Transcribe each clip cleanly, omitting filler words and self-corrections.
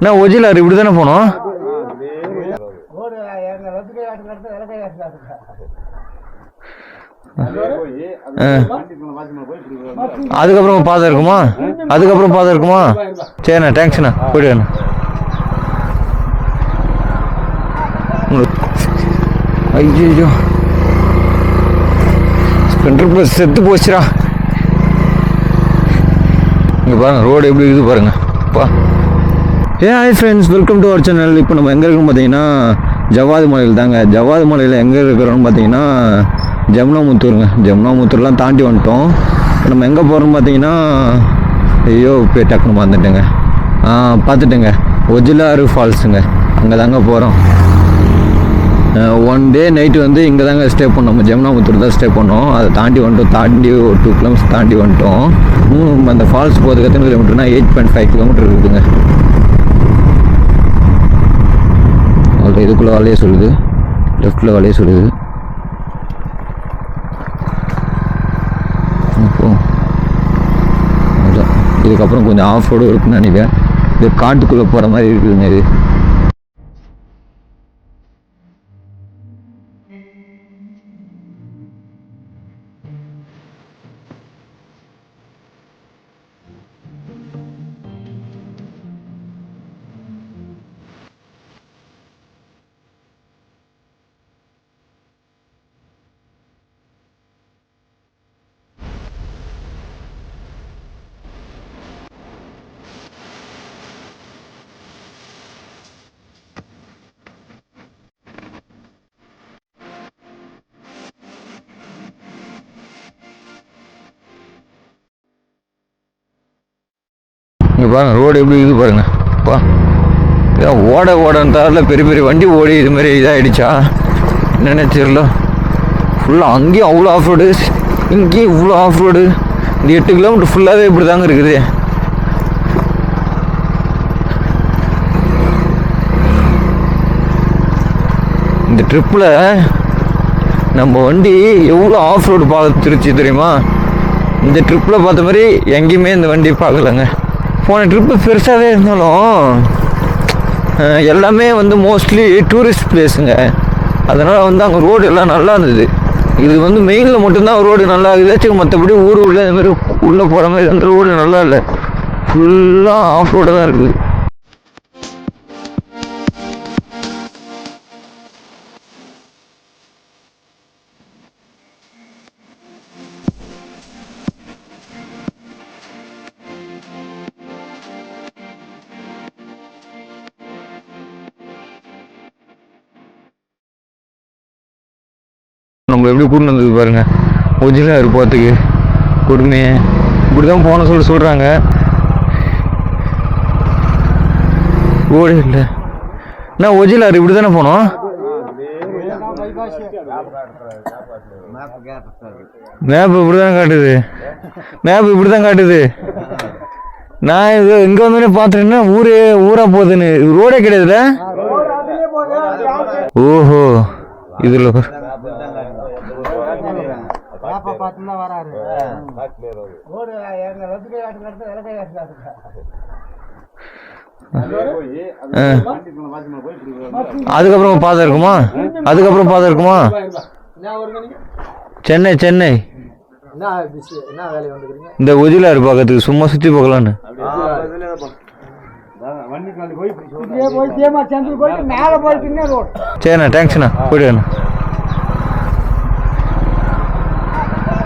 நான் ஒஜிலாரு இப்படி தானே போனோம். அதுக்கப்புறம் பாதை இருக்குமா? அதுக்கப்புறம் பாதை இருக்குமா? சரிண்ணா, தேங்க்ஸ்ண்ணா, போயிடுவேண்ணா. ஐயோ, ஸ்பெண்டர் ப்ளஸ் செத்து போச்சுடா. இங்கே பாருங்கள் ரோடு எப்படி இருக்குது பாருங்கள். பா hi friends, welcome to our channel. இப்போ நம்ம எங்கே இருக்கோம்னு பார்த்தீங்கன்னா ஜவ்வாது மலையில் தாங்க. ஜவ்வாது மலையில் எங்கே இருக்கிறோன்னு பார்த்தீங்கன்னா ஜமுனாமுத்தூருங்க. ஜமுனாமுத்தூர்லாம் தாண்டி வந்துட்டோம். இப்போ நம்ம எங்கே போகிறோம்னு பார்த்தீங்கன்னா ஐயோ போய் டக்குன்னு வந்துட்டேங்க. பார்த்துட்டேங்க, ஒஜிலாறு ஃபால்ஸுங்க. அங்கே தாங்க போகிறோம். ஒன் டே நைட்டு வந்து இங்கே தாங்க ஸ்டே பண்ணோம். நம்ம ஜமுனாமுத்தூர் தான் ஸ்டே பண்ணோம். அதை தாண்டி வந்துட்டோம். தாண்டி ஒரு 2 கிலோமீட்டர்ஸ் தாண்டி வந்துட்டோம். அந்த ஃபால்ஸ் போகிறதுக்கு எத்தனை கிலோமீட்டர்னா 8.5 கிலோமீட்டர் இருக்குதுங்க. அவ்வளோ இதுக்குள்ளே வலையே சொல்லுது, லெஃப்டில் வலையே சொல்லுது. அதான் இதுக்கப்புறம் கொஞ்சம் ஆஃப் ரோடு இருக்குன்னு நினைக்கிறேன். இது காட்டுக்குள்ளே போகிற மாதிரி இருக்குதுங்க. இது இங்கே பாருங்கள் ரோடு எப்படி இருக்குது பாருங்கள். பா ஓடன்றால பெரிய பெரிய வண்டி ஓடி இது மாதிரி இதாகிடுச்சா என்னென்ன தெரியல. ஃபுல்லாக அங்கேயும் அவ்வளோ ஆஃப் ரோடு, இங்கேயும் இவ்வளோ ஆஃப் ரோடு. இந்த 8 கிலோமீட்டர் ஃபுல்லாகவே இப்படி தாங்க இருக்குது. இந்த ட்ரிப்பில் நம்ம வண்டி எவ்வளோ ஆஃப் ரோடு பார்த்துருச்சு தெரியுமா? இந்த ட்ரிப்பில் பார்த்த மாதிரி எங்கேயுமே இந்த வண்டி பார்க்கலங்க. போன ட்ரிப்பு பெருசாகவே இருந்தாலும் எல்லாமே வந்து மோஸ்ட்லி டூரிஸ்ட் பிளேஸுங்க. அதனால் வந்து அங்கே ரோடு எல்லாம் நல்லா இருந்தது. இது வந்து மெயினில் மட்டும்தான் ரோடு நல்லா இருக்குது. மற்றபடி ஊர் உள்ள இதுமாதிரி உள்ளே போகிற மாதிரி அந்த ரோடு நல்லா இல்லை. ஃபுல்லாக ஆஃப் ரோடு தான் இருக்குது. நம்ம எப்படி கூட்டு வந்தது பாருங்க. ஒஜிலாறு போகிறதுக்கு கொடுமையே இப்படி தான் போன சொல்கிறாங்க. ஓடி இல்லை நான் ஒஜிலாறு இப்படி தானே போனோம். மேப் இப்படி தான் காட்டுது. மேப் இப்படி தான் காட்டுது. நான் இது இங்கே வந்தோடனே பார்த்துட்டேன்னா ஊரா போகுதுன்னு. ரோடே கிடையாதுல. ஓஹோ, இதில் அதுக்கப்புறம் பாதை இருக்குமா? அதுக்கப்புறம் பாதை இருக்குமா? சென்னை சென்னை இந்த ஒஜிலாறு பார்க்கறதுக்கு சும்மா சுற்றி பார்க்கலான்னு. சரிண்ணா, தேங்க்ஸ்ண்ணா, போயிடுவேண்ணா.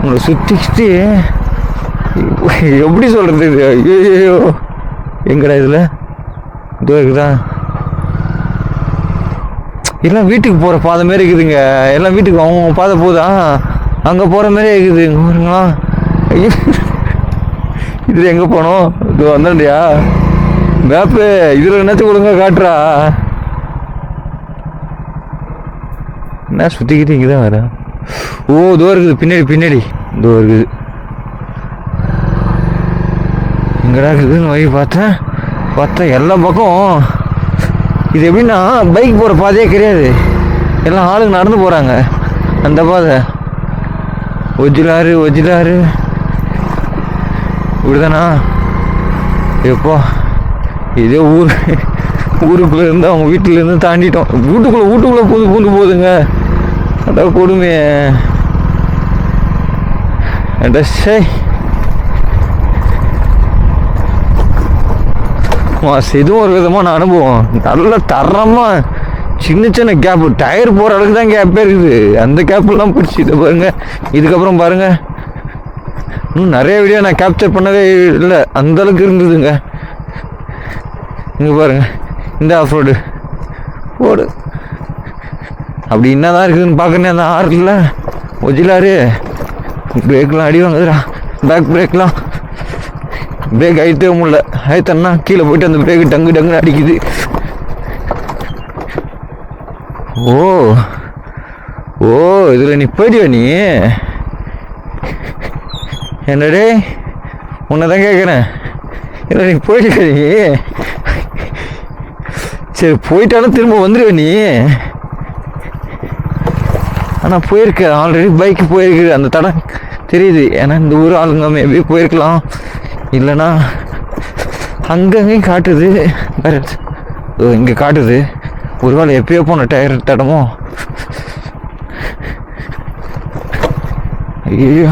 உங்களை சுற்றி எப்படி சொல்கிறது? ஐயோ எங்கடா இதில் இதோ இருக்குதா? எல்லாம் வீட்டுக்கு போகிற பாதை மாரி இருக்குதுங்க. எல்லாம் வீட்டுக்கு அவங்க பாதை போகுதா, அங்கே போகிற மாதிரியே இருக்குது. இங்கே பாருங்களா, ஐயோ இதில் எங்கே போனோம்? இது வந்தாண்டியா மேப்பு? இதில் என்னத்துக்கு ஒழுங்கா காட்டுறா? என்ன சுற்றிக்கிட்டு இங்கே தான் வர. ஓ இதோ இருக்குது பின்னாடி இதோ இருக்குது. எங்கடா இருக்குதுன்னு வழி பார்த்தா எல்லா பக்கம் இது எப்படின்னா பைக் போகிற பாதையே கிடையாது. எல்லாம் ஆளுங்க நடந்து போகிறாங்க அந்த பாதை. ஒஜிலாறு இப்படிதானா? எப்போ இதே ஊருக்குள்ளே இருந்து அவங்க வீட்டிலேருந்து தாண்டிட்டோம். வீட்டுக்குள்ளே பூந்து போகுதுங்க. அதான் கொடுமையே. இதுவும் ஒரு விதமான அனுபவம். நல்ல தரமாக சின்ன கேப்பு, டயர் போகிற அளவுக்கு தான் கேப்பே இருக்குது. அந்த கேப்பெல்லாம் பிடிச்சிட்டு பாருங்க. இதுக்கப்புறம் பாருங்க, இன்னும் நிறைய வீடியோ நான் கேப்சர் பண்ணவே இல்லை, அந்த அளவுக்கு இருந்ததுங்க. இங்கே பாருங்க, இந்த ஆஃப் ரோடு போடு அப்படி என்னதான் இருக்குதுன்னு பார்க்கணும். அந்த ஆறுல ஒஜிலாரு பிரேக்லாம் அடி வாங்குதுடா. பேக் பிரேக்லாம் பிரேக் ஆகிட்டே முடியல. ஆயிட்டன்னா கீழே போயிட்டு அந்த பிரேக்கு டங்குன்னு அடிக்குது. ஓ இதில் நீ போயிடுவ நீ? என்னடே உன்னை தான் கேட்குறேன். இல்லை நீ போயிடுவ நீ? சரி போயிட்டாலும் திரும்ப வந்துடுவ நீ? ஆனால் போயிருக்க ஆல்ரெடி பைக்கு போயிருக்கு. அந்த தடம் தெரியுது. ஏன்னா இந்த ஊர் ஆளுங்க மேபி போயிருக்கலாம். இல்லைன்னா அங்கங்கேயும் காட்டுது. வேறு இங்கே காட்டுது. ஒருவேளை எப்பயோ போன டயர் தடமோ? ஐயோ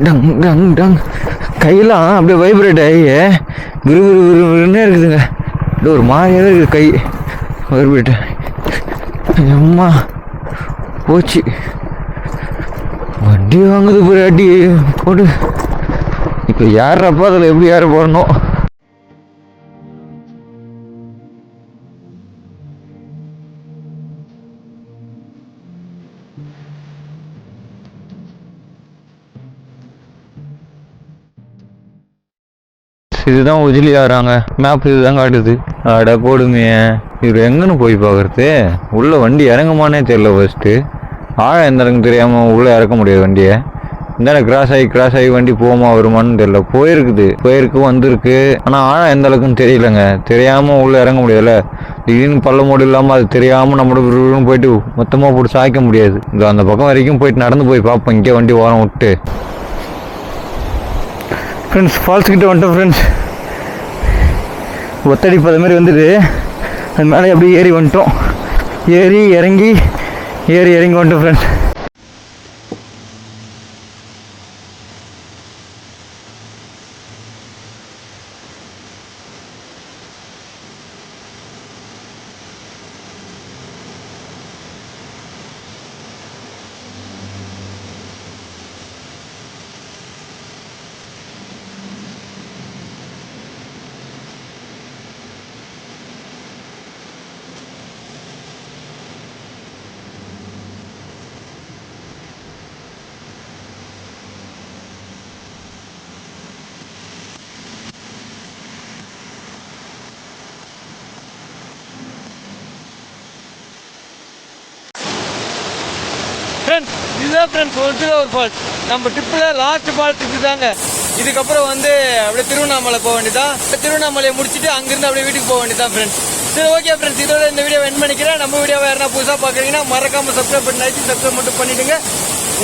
டங் டங் டங் கையெல்லாம் அப்படியே வைப்ரேட் ஆகி விறுவிறுன்னே இருக்குதுங்க. அப்படியே ஒரு மாதிரியாகவே இருக்குது கை வைப்ரேட். அம்மா போச்சு. வண்டி வாங்குது போய் அடி போடு. இப்போ யாரப்பா அதில் எப்படி யாரை போடணும்? இதுதான் உஜிலி ஆறாங்க. மேப் இதுதான் காட்டுது. அட போடுமே, இவர் எங்கன்னு போய் பார்க்குறது? உள்ளே வண்டி இறங்குமானே தெரியல. ஃபஸ்ட்டு ஆழம் எந்த இடங்கு தெரியாமல் உள்ளே இறக்க முடியாது வண்டியை. இந்த கிராஸ் ஆகி வண்டி போமா வருமானு தெரியல. போயிருக்கு வந்திருக்கு. ஆனால் ஆழம் எந்த அளவுக்குன்னு தெரியலங்க. தெரியாமல் உள்ளே இறங்க முடியாதுல்ல. திடீர்னு பள்ள மூடு இல்லாமல் அது தெரியாமல் நம்மளோட போயிட்டு மொத்தமாக போட்டு சாய்க்க முடியாது. இந்த அந்த பக்கம் வரைக்கும் போயிட்டு நடந்து போய் பார்ப்போம். இங்கே வண்டி ஓரம் விட்டு. ஃப்ரெண்ட்ஸ் ஃபால்ஸ் கிட்ட வந்துட்டோம் ஃப்ரெண்ட்ஸ். ஒத்தடிப்பு அது மாதிரி வந்துட்டு அது மேலே அப்படியே ஏறி வந்துட்டோம். இறங்கி வந்துட்டோம் ஃப்ரெண்ட்ஸ். ஃப்ரெண்ட்ஸ் இதுதான் ஃப்ரெண்ட்ஸ் ஒரு ஃபால்ஸ். நம்ம ட்ரிப்பில் லாஸ்ட் ஃபால்ஸ் இதுதாங்க. இதுக்கப்புறம் வந்து அப்படியே திருவண்ணாமலை போக வேண்டியதான். திருவண்ணாமலையை முடிச்சுட்டு அங்கேருந்து அப்படியே வீட்டுக்கு போக வேண்டியதான் ஃப்ரெண்ட்ஸ். சரி ஓகே ஃப்ரெண்ட்ஸ், இதோட இந்த வீடியோ என் பண்ணிக்கிறேன். நம்ம வீடியோவை யாருன்னா புதுசாக பார்க்குறீங்கன்னா மறக்காமல் சப்ஸ்கிரைப் பண்ணி சப்ஸ்கிரைப் மட்டும் பண்ணிவிடுங்க.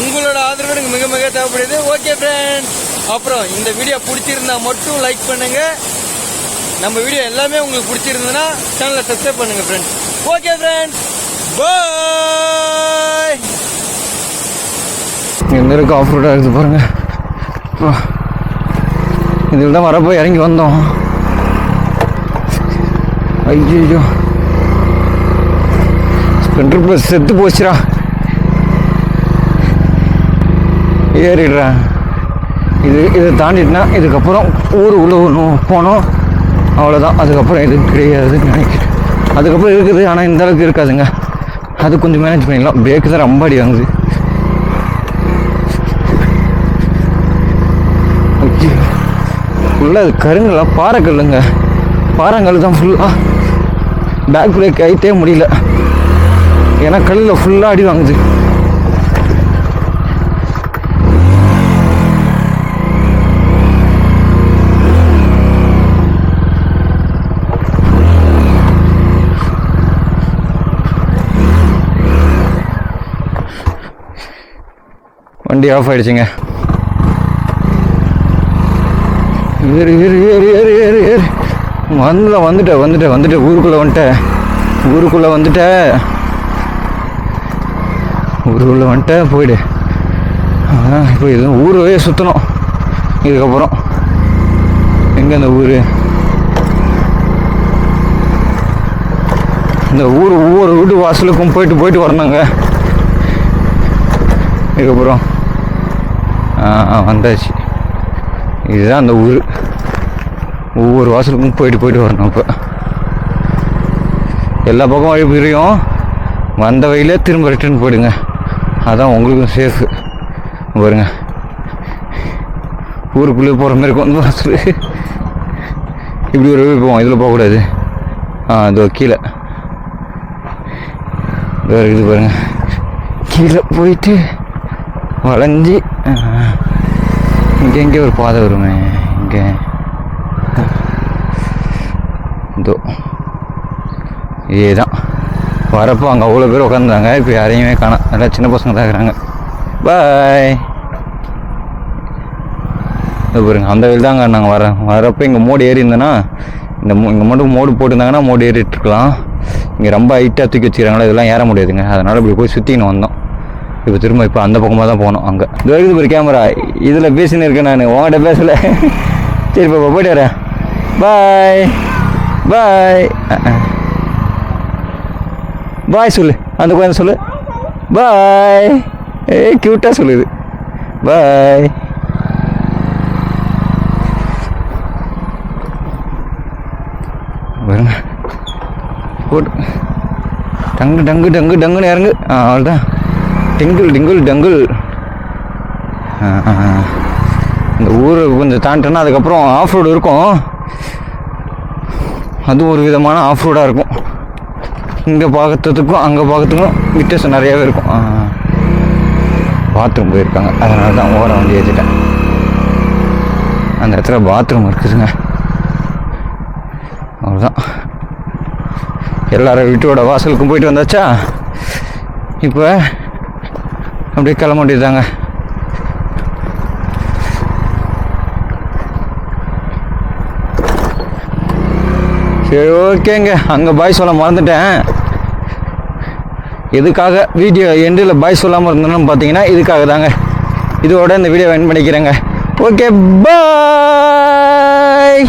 உங்களோட ஆதரவு எனக்கு மிக மிக தேவைப்படுது. ஓகே ஃப்ரெண்ட்ஸ், அப்புறம் இந்த வீடியோ பிடிச்சிருந்தா மட்டும் லைக் பண்ணுங்கள். நம்ம வீடியோ எல்லாமே உங்களுக்கு பிடிச்சிருந்ததுன்னா சேனலை சப்ஸ்கிரைப் பண்ணுங்கள் ஃப்ரெண்ட்ஸ். ஓகே ஃப்ரெண்ட்ஸ், பாய். எந்த இருக்கு ஆஃப் ரோடாக இருக்குது பாருங்கள். இதில் தான் வரப்போ இறங்கி வந்தோம். ஐயோ ஸ்பெண்டர் ப்ளஸ் செத்து போச்சுடா. ஏறிடுறேன். இதை தாண்டிட்டுனா இதுக்கப்புறம் ஊருக்குள்ளே போனோம், அவ்வளோதான். அதுக்கப்புறம் எதுவும் கிடையாதுன்னு நினைக்கிறேன். அதுக்கப்புறம் இருக்குது, ஆனால் இந்த அளவுக்கு இருக்காதுங்க. அது கொஞ்சம் மேனேஜ் பண்ணிடலாம். பிரேக்கு தான் ரொம்ப அடி வாங்குது. ஃபுல்லாக அது கருங்கல்ல, பாறைக்கல்லுங்க. பாறைங்கல் தான் ஃபுல்லாக. பேக் பிரேக் ஆகிட்டே முடியல, ஏன்னா கல்லில் ஃபுல்லாக அடி வாங்குது. வண்டி ஆஃப் ஆகிடுச்சிங்க. ஏறு ஏறு ஏறு ஏறு ஏறு ஏறு வந்துட்டேன் ஊருக்குள்ளே வந்துட்டேன் போயிடு. இப்போ இது ஊரே சுற்றணும் இதுக்கப்புறம். எங்கே அந்த ஊர்? இந்த ஊர் ஒவ்வொரு வீட்டு வாசலுக்கும் போயிட்டு வரணுங்க. இதுக்கப்புறம் வந்தாச்சு. இதுதான் அந்த ஊர். ஒவ்வொரு வாசலுக்கும் போயிட்டு வரணும். இப்போ எல்லா பக்கம் வழி பிரியும். வந்த வழியிலே திரும்ப ரிட்டர்ன் போயிடுங்க. அதான் உங்களுக்கும் சேஃபு. பாருங்க, ஊருக்குள்ளே போகிற மாதிரி இருக்கும் வந்து வாசல். இப்படி ஒரு போவோம், இதில் போகக்கூடாது. இதோ கீழே இருக்குது பாருங்க. கீழே போயிட்டு வளைஞ்சி இங்கே ஒரு பாதை வருமே. இங்கே இதோ இதுதான் வரப்போ அங்கே அவ்வளோ பேர் உட்காந்துருந்தாங்க. இப்போ யாரையுமே காணோம். நல்லா சின்ன பசங்க தான் இருக்கிறாங்க. பாய். இது பாருங்க, அந்த வழி தாங்க நாங்கள் வரப்போ இங்கே மோடு ஏறி இருந்தேன்னா இங்கே மட்டும் மோடு போட்டிருந்தாங்கன்னா மோடு ஏறிட்டுருக்கலாம். இங்கே ரொம்ப ஹைட்டாக தூக்கி வச்சுக்கிறாங்களா, இதெல்லாம் ஏற முடியாதுங்க. அதனால் இப்படி போய் சுற்றின்னு வந்தோம். இப்போ அந்த பக்கமாக தான் போனோம். அங்கே இது வரைக்கும் ஒரு கேமரா இதில் பேசின்னு இருக்கேன். நான் உங்கள்கிட்ட பேசலை. சரி இப்போ போய்ட்டு வரேன். பாய் பாய். பாய் சொல்லு, அந்த குழந்தை சொல்லு பாய். க்யூட்டாக சொல்லுது பாய். வருங்க போட்டு டங்குன்னு இறங்கு. அவ்வளோதான். டிங்கிள். இந்த ஊரை கொஞ்சம் தாண்டிட்டோன்னா அதுக்கப்புறம் ஆஃப் ரோடு இருக்கும். அதுவும் ஒரு விதமான ஆஃப் ரோடாக இருக்கும். இங்கே பார்க்கறதுக்கும் அங்கே பார்க்கறதுக்கும் வித்தியாசம் நிறையாவே இருக்கும். பாத்ரூம் போயிருக்காங்க, அதனால தான் ஓரம் வந்து ஏற்றிட்டேன். அந்த இடத்துல பாத்ரூம் இருக்குதுங்க. அவ்வளோதான். எல்லாரும் வீட்டோட வாசலுக்கும் போயிட்டு வந்தாச்சா. இப்போ அப்படியே கிளம்ப வேண்டியதாங்க. சரி ஓகேங்க. அங்கே பாய் சொல்ல மறந்துட்டேன். எதுக்காக வீடியோ எண்டில் பாய் சொல்லாமல் இருந்தோன்னு பார்த்தீங்கன்னா இதுக்காக தாங்க. இதோட இந்த வீடியோ எண்ட் பண்ணிக்கிறேங்க. Okay bye.